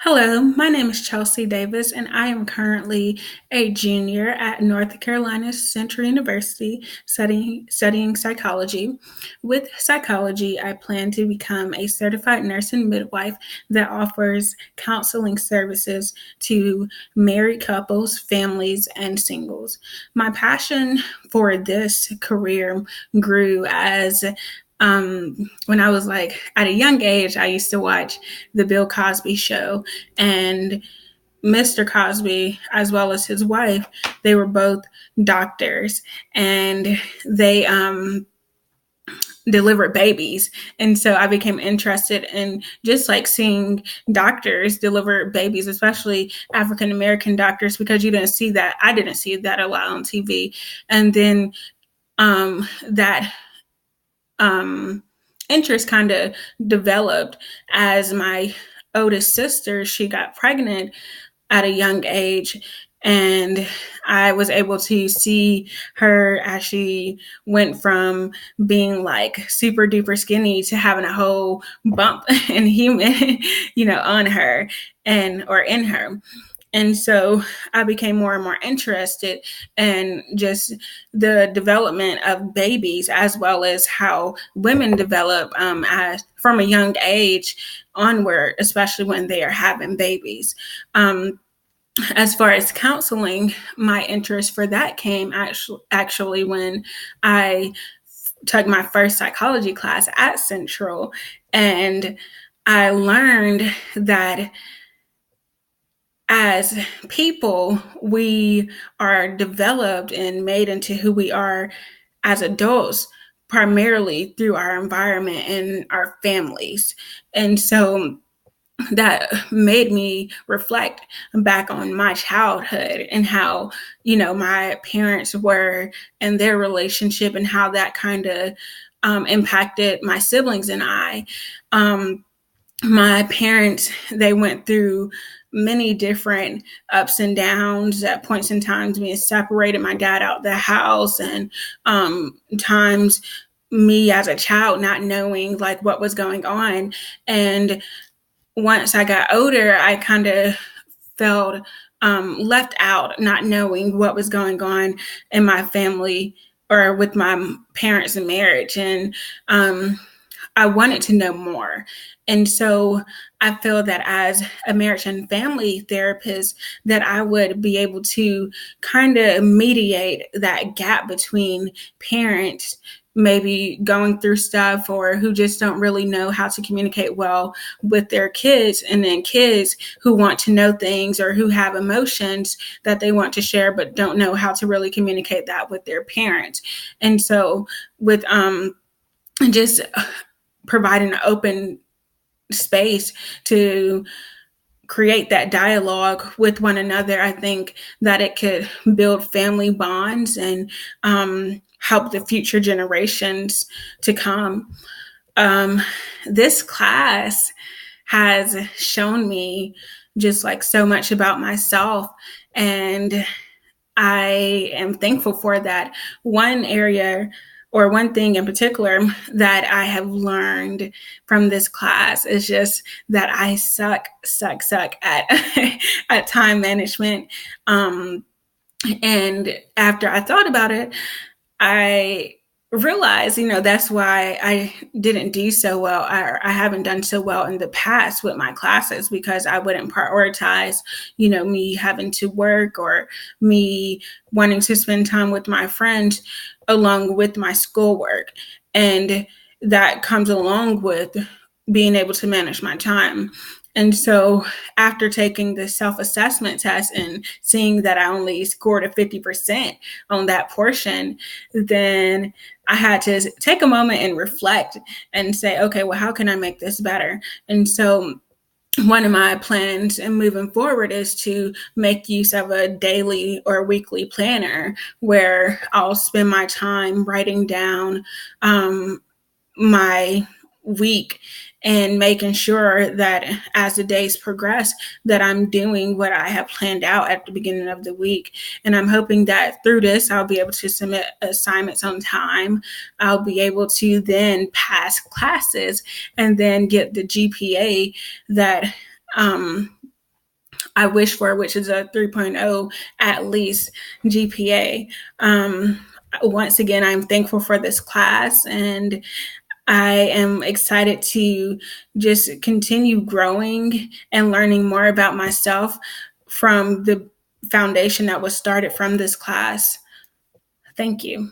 Hello, my name is Chelsea Davis, and I am currently a junior at North Carolina Central University studying psychology. With psychology, I plan to become a certified nurse and midwife that offers counseling services to married couples, families, and singles. My passion for this career grew as when I was like at a young age, I used to watch the Bill Cosby show, and Mr. Cosby, as well as his wife, they were both doctors, and they delivered babies. And so I became interested in just like seeing doctors deliver babies, especially African American doctors, because you didn't see that. I didn't see that a lot on TV. And then that interest kind of developed as my oldest sister, she got pregnant at a young age, and I was able to see her as she went from being like super duper skinny to having a whole bump in human, on her and or in her. And so I became more and more interested in just the development of babies, as well as how women develop as from a young age onward, especially when they are having babies. As far as counseling, my interest for that came actually when I took my first psychology class at Central, and I learned that as people, we are developed and made into who we are as adults primarily through our environment and our families. And so that made me reflect back on my childhood and how, my parents were and their relationship and how that kind of impacted my siblings and I. My parents, they went through many different ups and downs at points in times being separated, my dad out the house, and times me as a child not knowing like what was going on. And once I got older, I kind of felt left out, not knowing what was going on in my family or with my parents' marriage. And I wanted to know more. And so I feel that as a marriage and family therapist, that I would be able to kind of mediate that gap between parents maybe going through stuff or who just don't really know how to communicate well with their kids, and then kids who want to know things or who have emotions that they want to share but don't know how to really communicate that with their parents. And so with just providing an open space to create that dialogue with one another, I think that it could build family bonds and help the future generations to come. This class has shown me just like so much about myself, and I am thankful for that. One area or one thing in particular that I have learned from this class is just that I suck at at time management. And after I thought about it, I realized, that's why I didn't do so well. I haven't done so well in the past with my classes because I wouldn't prioritize, me having to work or me wanting to spend time with my friends along with my schoolwork. And that comes along with being able to manage my time. And so after taking the self-assessment test and seeing that I only scored a 50% on that portion, then I had to take a moment and reflect and say, okay, well, how can I make this better? And so one of my plans and moving forward is to make use of a daily or weekly planner where I'll spend my time writing down my week and making sure that as the days progress that I'm doing what I have planned out at the beginning of the week. And I'm hoping that through this I'll be able to submit assignments on time. I'll be able to then pass classes and then get the GPA that I wish for, which is a 3.0 at least GPA. Once again, I'm thankful for this class, and I am excited to just continue growing and learning more about myself from the foundation that was started from this class. Thank you.